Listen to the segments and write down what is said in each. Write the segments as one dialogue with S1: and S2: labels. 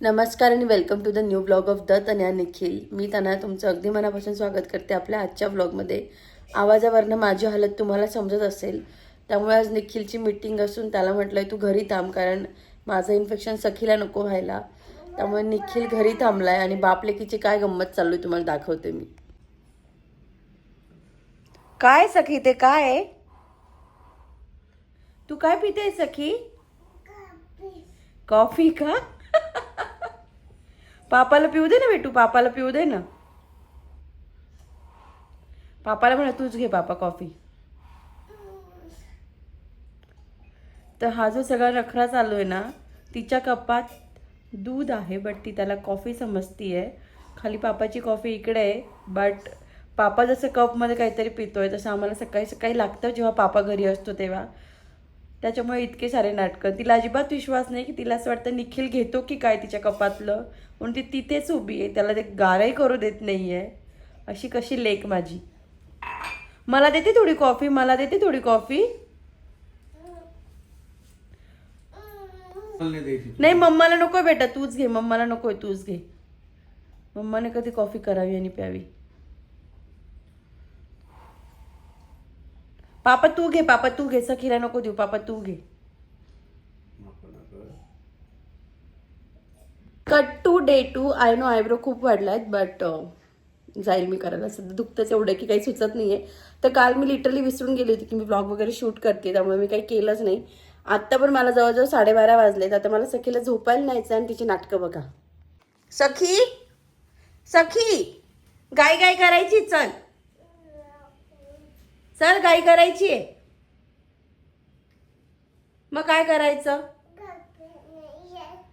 S1: नमस्कार आणि welcome to the new blog of the Tanaya Nikhil. मी तनया तुमचं अगदी मनापासून स्वागत करते आपल्या आजच्या ब्लॉगमध्ये. आवाजावरनं माझी हालत तुम्हाला समजत असेल, त्यामुळे आज निखिलची मीटिंग असून त्याला म्हटलं आहे तू घरी थांब, कारण माझं इन्फेक्शन सखीला नको व्हायला. त्यामुळे निखिल घरी थांबलाय आणि बापलेकीची काय गंमत चालू आहे तुम्हाला दाखवते मी. काय सखी ते काय? तू काय पिते सखी? कॉफी का? पापाला पिऊ दे ना बेटू, पापाला पिऊ दे ना. पापाला म्हणा तूच घे पापा कॉफी. तर हा जो सगळा नखरा चालू आहे ना, तिच्या कपात दूध आहे बट ती त्याला कॉफी समजतीये. खाली पापाची कॉफी इकडे आहे, बट पापा जसं कपमध्ये काहीतरी पितोय तसं आम्हाला सकाळी सकाळी लागतं जेव्हा पापा घरी असतो तेव्हा. त्याच्यामुळे इतके सारे नाटकं. तिला अजिबात विश्वास नाही की तिला असं वाटतं निखिल घेतो की काय तिच्या कपातलं, म्हणून ती तिथेच उभी आहे. त्याला ते गारही करू देत नाही आहे. अशी कशी लेक माझी. मला देते थोडी कॉफी, मला देते थोडी कॉफी. नाही मम्माला नको बेटा, तूच घे. मम्माला नकोय, तूच घे. मम्माने कधी कॉफी करावी आणि प्यावी. पापा तू घे, पापा तू घे. सखीला नको देऊ, पापा तू घे. Cut to day 2. I know eyebrow खूप वाढलायत, बट जाईल मी करायला. सध्या दुखतंच एवढं की काही सुचत नाहीये. तर काल मी लिटरली विसरून गेली होती की मी ब्लॉग वगैरे शूट करते, त्यामुळे मी काही केलंच नाही. आत्ता पण मला जवळजवळ 12:30 वाजलेत. आता मला सखीला झोपायला न्यायचं आणि तिची नाटकं बघा. सखी सखी गाय गाय करायची, चल चल गाय करायची आहे. मग काय करायचं?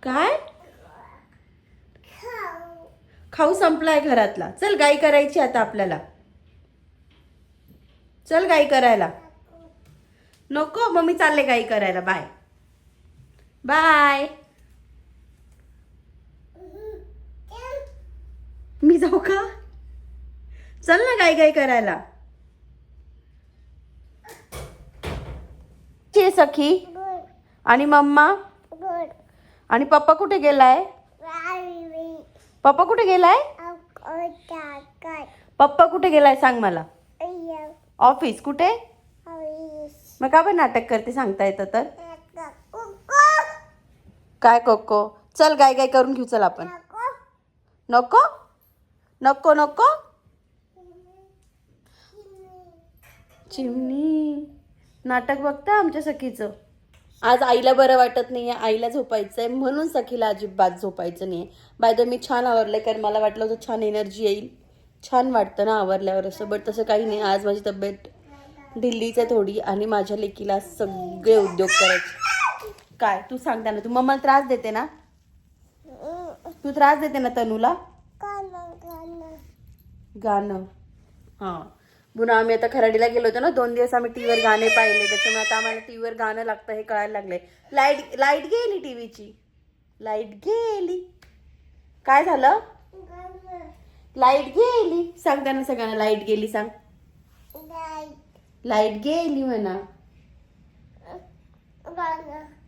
S1: काय खाऊ संपलाय घरातला. चल गाई करायची आता आपल्याला. चल गाई करायला. नको मग मी चालले गाई करायला. Bye bye. मी जाऊ का? चल ना गाई गाई करायला. चे सखी आणि मम्मा आणि पप्पा कुठे गेलाय? पप्पा कुठे गेलाय? पप्पा कुठे गेलाय सांग मला. ऑफिस कुठे? मग का बरं नाटक करते सांगता येतं तर. काय कोको? चल गाय गाय करून घेऊ. चल आपण. नको नको नको. चिमणी नाटक बघता आमच्या सखीचं. आज आईला बरं वाटत नाहीये, आईला झोपायचंय म्हणून सखीला अजिबात झोपायचं नाहीये. बाय द मी छान आवरलंय, कारण मला वाटलं होतं छान एनर्जी येईल. छान वाटतं ना आवरल्यावर असं, बट तसं काही नाही. आज माझी तब्येत ढिल्लीच आहे थोडी आणि माझ्या लेकीला सगळे उद्योग करायचे. काय तू सांगता ना, तू मम्माला त्रास देते ना, तू त्रास देते ना तनूला. गाणं हां पुन्हा आम्ही आता खराडीला गेलो होतो ना 2 दिवस, आम्ही टीव्हीवर गाणे पाहिले, त्याच्यामुळे आता आम्हाला टीव्हीवर गाणं लागतं हे कळायला लागलंय. लाईट गेली, टीव्हीची लाईट गेली. काय झालं? लाईट गेली. सांग त्यांना सगळ्यांना लाईट गेली सांग. लाईट गेली म्हणा.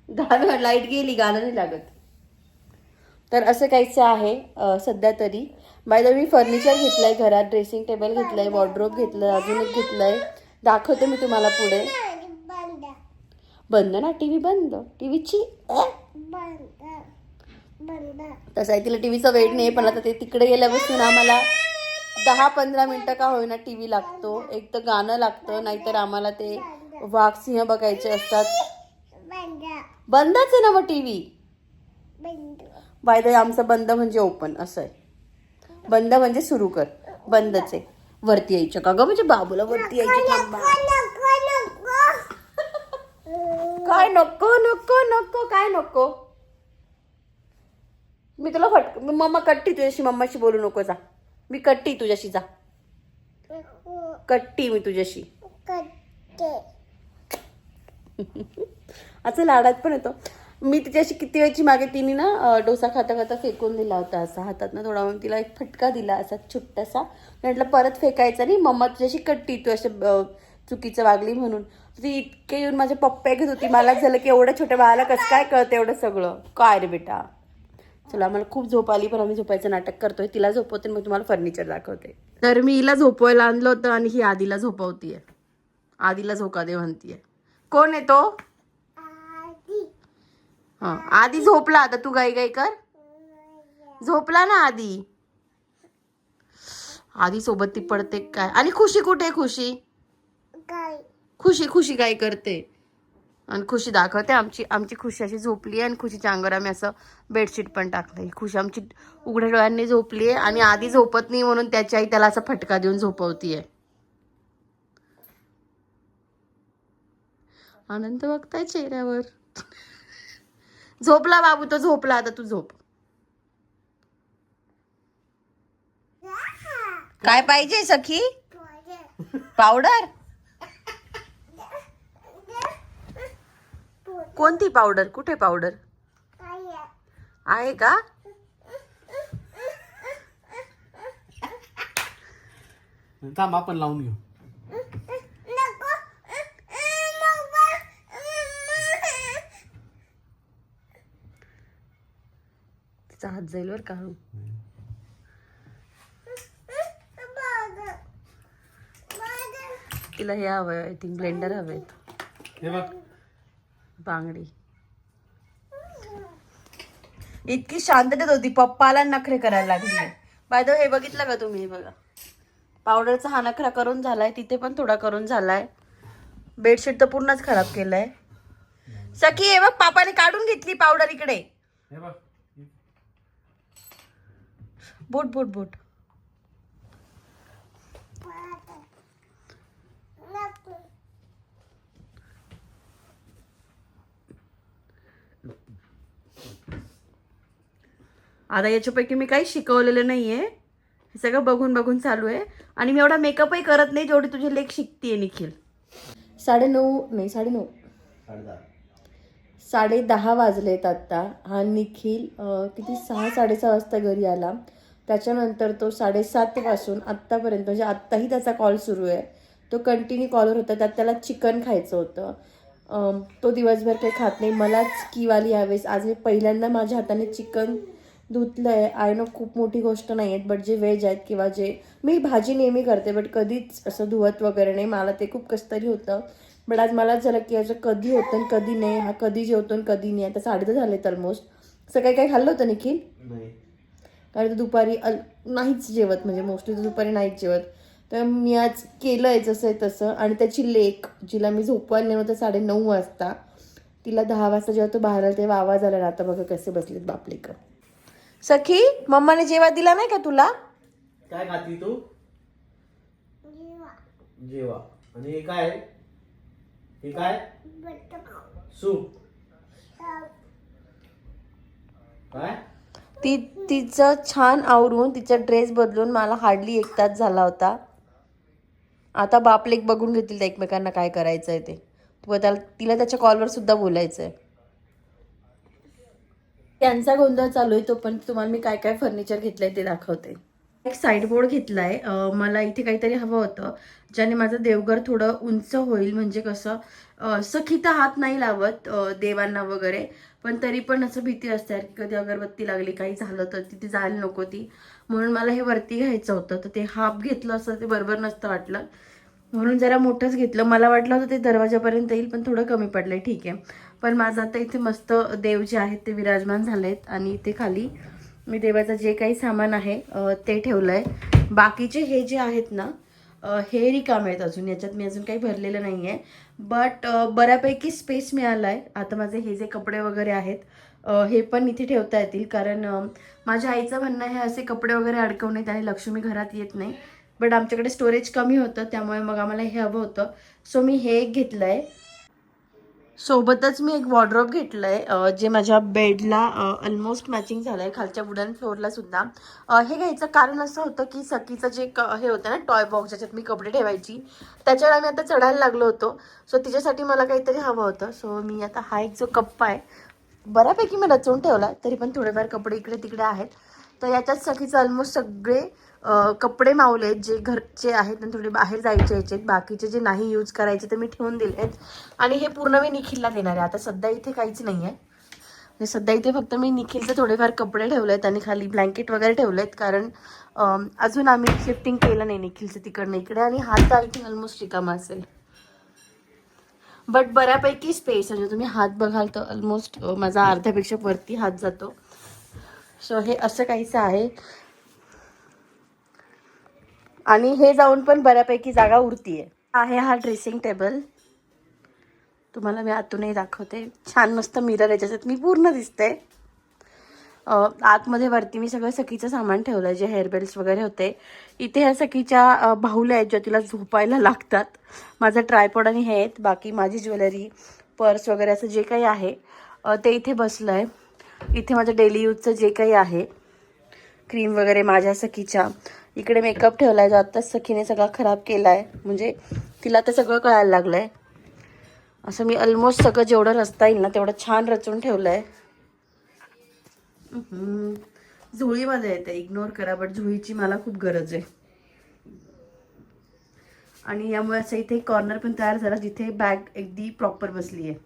S1: गाणं लाईट गेली, गाणं नाही लागत. तर असं काहीचं आहे सध्या तरी. बाय द मी फर्निचर घेतलंय घरात, ड्रेसिंग टेबल घेतलंय, वॉर्डरोब घेतलंय, अजून एक घेतलंय. दाखवते मी तुम्हाला पुढे. बंद ना टीव्ही, बंद टीव्हीची. तसं आहे तिला टीव्हीचा वेळ नाही, पण आता ते तिकडे गेल्यापासून आम्हाला 10-15 मिनिटं का होईना टीव्ही लागतो. एक तर गाणं लागतं, नाहीतर आम्हाला ते वाघ सिंह बघायचे असतात. बंदच आहे ना मग टीव्ही. बाय द आमचं बंद म्हणजे ओपन असं आहे. बंद म्हणजे सुरू कर, बंदच आहे. वरती यायचं का ग? म्हणजे बाबूला वरती यायचं. काय नको नको नको, काय नको. मी तुला मम्मा कट्टी तुझ्याशी, मम्माशी बोलू नको जा. मी कट्टी तुझ्याशी, जा कट्टी मी तुझ्याशी. असं लाडात पण येतो. मी तिच्याशी किती वेळची मागे तिने ना डोसा खाता खाता फेकून दिला होता असा हातात ना थोडा, मग तिला एक फटका दिला असा छोटासा. म्हटलं परत फेकायचा नाही, मम्मा तुझ्याशी कट्टी, तू असं चुकीचं वागली म्हणून. ती इतके येऊन माझ्या पप्पा घेत होती. मला झालं की एवढ्या छोट्या बाळाला कसं काय कळतं एवढं सगळं. काय रे बेटा चला आम्हाला खूप झोप आली पण आम्ही झोपायचं नाटक करतोय. तिला झोपवते मग तुम्हाला फर्निचर दाखवते. तर मी हिला झोपवायला आणलं होतं आणि ही आधीला झोपवतीये. आधीला झोका दे म्हणतीये. कोण आहे तो? हा आधी झोपला. आता तू गाई गाई कर. झोपला ना आधी. आधी सोबत ती पडते काय. आणि खुशी कुठे? खुशी खुशी खुशी काय करते? आणि खुशी दाखवते. आमची आमची खुशी अशी झोपली आहे आणि खुशीच्या अंगावर आम्ही असं बेडशीट पण टाकलंय. खुशी आमची उघड्या डोळ्यांनी झोपली आहे आणि आधी झोपत नाही म्हणून त्याची आई त्याला असा फटका देऊन झोपवतीये. आनंद बघताय चेहऱ्यावर. झोपला बाबू तो झोपला. आता तू झोप. काय पाहिजे सखी? पावडर? कोणती पावडर? कुठे पावडर आहे का?
S2: थांब आपण लावून घेऊ.
S1: तिचा हात जाईल वर का. तिला हे हवंय. आय थिंक ब्लेंडर हवंय.
S2: हे बघ
S1: बांगडी. इतकी शांततेत होती पप्पाला नखरे करायला लागली. बाय द वे हे बघितलं का तुम्ही? हे बघा पावडरचा हा नखरा करून झालाय. तिथे पण थोडा करून झालाय. बेडशीट तर पूर्णच खराब केलंय. सखी हे बघ पापाने काढून घेतली पावडर. इकडे
S2: हे बघ.
S1: बोट बोट बोट. आता याच्यापैकी मी काही शिकवलेलं नाहीये. हे सगळं बघून बघून चालू आहे. आणि मी एवढा मेकअपही करत नाही जेवढी तुझी लेक शिकतीये निखिल. 9:30 नाही 9:30 10:30 वाजलेत आत्ता. हा निखिल किती 6-6:30 वाजता घरी आला. त्याच्यानंतर तो 7:30 पासून आत्तापर्यंत म्हणजे आत्ताही त्याचा कॉल सुरू आहे. तो कंटिन्यू कॉलवर होता. त्यात त्याला चिकन खायचं होतं. तो दिवसभर काही खात नाही. मलाच किवाली यावेळेस आज मी पहिल्यांदा माझ्या हाताने चिकन धुतलं आहे. आय नो खूप मोठी गोष्ट नाही आहे. बट जे व्हेज आहेत किंवा जे मी भाजी नेहमी करते बट कधीच असं धुवत वगैरे नाही. मला ते खूप कसतरी होतं. बट आज मलाच झालं की याचं कधी होतं आणि कधी नाही. हा कधी जेवतो आणि कधी नाही. आता 10:30 झालेत ऑलमोस्ट. सकाळी काही खाल्लं होतं निखिल? कारण तो दुपारी नाहीच जेवत. म्हणजे मोस्टली तो दुपारी नाहीच जेवत. तर मी आज केलं आहे जसं आहे तसं. आणि त्याची लेक जिला मी झोपवायला नेलं होतं 9:30 वाजता तिला 10 वाजता जेव्हा तो बाहेर आला तेव्हा आवाज आला. आता बघा कसे बसलेत बापलेकर. सखी मम्माने जेवा दिला नाही का तुला?
S2: काय खाती तू? जेवा. आणि हे काय? हे काय? सूप. काय?
S1: तिचं छान आवरून तिचा ड्रेस बदलून मला हार्डली 1 तास झाला होता. आता बापलेक बघून घेतील एकमेकांना काय करायचंय ते. तिला त्याच्या कॉलवर सुद्धा बोलायचंय. त्यांचा गोंधळ चालू आहे. तो पण तुम्हाला मी काय काय फर्निचर घेतलंय ते दाखवते. एक साईड बोर्ड घेतलाय. मला इथे काहीतरी हवं होतं ज्याने माझं देवघर थोडं उंच होईल. म्हणजे कसं सखी तर हात नाही लावत देवांना वगैरे पण तरी पण असं भीती असते की कधी अगरबत्ती लागली काही झालं तर तिथे जायला नको ती. म्हणून मला हे वरती घ्यायचं होतं. तर ते हाफ घेतलं असतं ते बरोबर नसतं वाटलं म्हणून जरा मोठंच घेतलं. मला वाटलं होतं ते दरवाजापर्यंत येईल पण थोडं कमी पडलंय. ठीक आहे. पण माझं आता इथे मस्त देव जे आहेत ते विराजमान झालेत. आणि इथे खाली मी देवाचं जे काही सामान आहे ते ठेवलं आहे. बाकीचे हे जे आहेत ना हे रिकामे आहेत अजून. याच्यात मी अजून काही भरलेलं नाही आहे. बट बऱ्यापैकी स्पेस मिळाला आहे. आता माझे हे जे कपडे वगैरे आहेत हे पण इथे ठेवता येतील. कारण माझ्या आईचं म्हणणं आहे असे कपडे वगैरे अडकवणे त्याने लक्ष्मी घरात येत नाही. बट आमच्याकडे स्टोरेज कमी होतं त्यामुळे मग आम्हाला हे हवं होतं. सो मी हे एक घेतलं आहे. सोबतच मी एक वॉर्डरोब घेतलं आहे जे माझ्या बेडला ऑलमोस्ट मॅचिंग झालं आहे. खालच्या वुडन फ्लोअरला सुद्धा. हे घ्यायचं कारण असं होतं की सखीचं जे हे होतं ना टॉय बॉक्स ज्याच्यात मी कपडे ठेवायची त्याच्यावर आम्ही आता चढायला लागलो होतो. सो तिच्यासाठी मला काहीतरी हवं होतं. सो मी आता हा एक जो कप्पा आहे बऱ्यापैकी मी रचून ठेवला तरी पण थोडेफार कपडे इकडे तिकडे आहेत. तर याच्यात सखीचं ऑलमोस्ट सगळे कपडे मावले आहेत जे घरचे आहेत आणि थोडे बाहेर जायचे याचे. बाकीचे जे नाही यूज करायचे ते मी ठेवून दिले आहेत. आणि हे पूर्ण मी निखिलला देणार आहे. आता सध्या इथे काहीच नाही आहे. सध्या इथे फक्त मी निखिलचे थोडेफार कपडे ठेवले आहेत आणि खाली ब्लँकेट वगैरे ठेवले आहेत, कारण अजून आम्ही शिफ्टिंग केलं नाही निखिलचं तिकडनं इकडे, आणि हात आय थिंक ऑलमोस्ट रिकामा असेल. बट बऱ्यापैकी स्पेस, म्हणजे तुम्ही हात बघाल तर ऑलमोस्ट माझा अर्ध्यापेक्षा वरती हात जातो. सो हे असं काहीसं आहे. आणि हे जाऊन पण बऱ्यापैकी जागा उरतीये. आहे हा ड्रेसिंग टेबल, तुम्हाला मी आतूनही दाखवते. छान मस्त मिरर आहे ज्याच्यात मी पूर्ण दिसते. आतमध्ये वरती मी सगळं सखीचं सामान ठेवलं आहे, जे हेअरबेल्स वगैरे होते. इथे ह्या सखीच्या बाहुल्या आहेत ज्या तिला झोपायला लागतात. माझं ट्रायपॉड आणि हे आहेत. बाकी माझी ज्वेलरी, पर्स वगैरे असं जे काही आहे ते इथे बसलं आहे. इथे माझं डेली यूजचं जे काही आहे, क्रीम वगैरे माझ्या सखीच्या. इकडे मेकअप ठेवला आहे जो आत्ताच सखीने सगळा खराब केला आहे, म्हणजे तिला तर सगळं कळायला लागलं आहे. असं मी ऑलमोस्ट सगळं जेवढं रचता येईल ना तेवढं छान रचून ठेवलं आहे. झोळीमध्ये येते, इग्नोर करा, बट झोळीची मला खूप गरज आहे. आणि यामुळे असं इथे कॉर्नर पण तयार झाला जिथे बॅग अगदी प्रॉपर बसली आहे.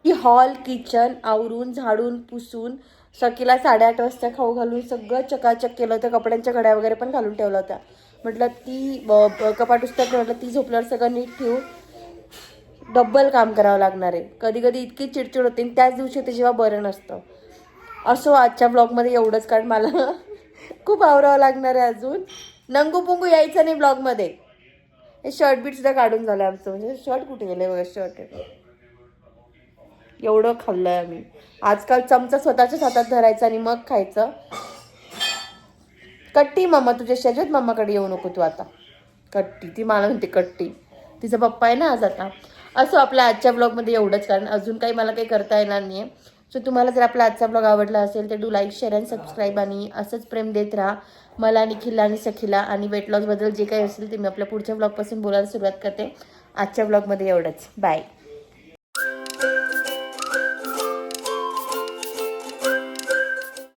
S1: ही हॉल किचन आवरून झाडून पुसून सखीला 8:30 वाजता खाऊ घालून सगळं चकाचक केलं होतं. कपड्यांच्या घड्या वगैरे पण घालून ठेवला होता. म्हटलं ती कपाट उस्तर म्हटलं ती झोपल्यावर सगळं नीट ठेवून डबल काम करावं लागणार आहे. कधी कधी इतकी चिडचिड होते आणि त्याच दिवशी ते जेव्हा बरं नसतं. असो आजच्या ब्लॉगमध्ये एवढंच, कारण मला खूप आवरावं लागणार आहे अजून. नंगू पुंगू यायचं नाही ब्लॉगमध्ये. हे शर्ट बीट सुद्धा काढून झालं आमचं, म्हणजे शर्ट कुठे गेलं बघा. शर्ट आहे एवढं खाल्लंय आम्ही. आजकाल चमचा स्वतःच्याच हातात धरायचा आणि मग खायचं. कट्टी मम्मा तुझ्या शेजात मम्माकडे येऊ नको तू आता. कट्टी ती मला म्हणते कट्टी. तिचा पप्पा आहे ना आज आता. असं आपल्या आजच्या ब्लॉगमध्ये एवढंच, कारण अजून काही मला काही करता येणार नाही आहे. सो तुम्हाला जर आपला आजचा ब्लॉग आवडला असेल तर do like, share and subscribe, आणि असंच प्रेम देत राहा मला, निखिलला आणि सखीला. आणि वेट लॉसबद्दल जे काही असेल ते मी आपल्या पुढच्या ब्लॉगपासून बोलायला सुरुवात करते. आजच्या ब्लॉगमध्ये एवढंच. बाय.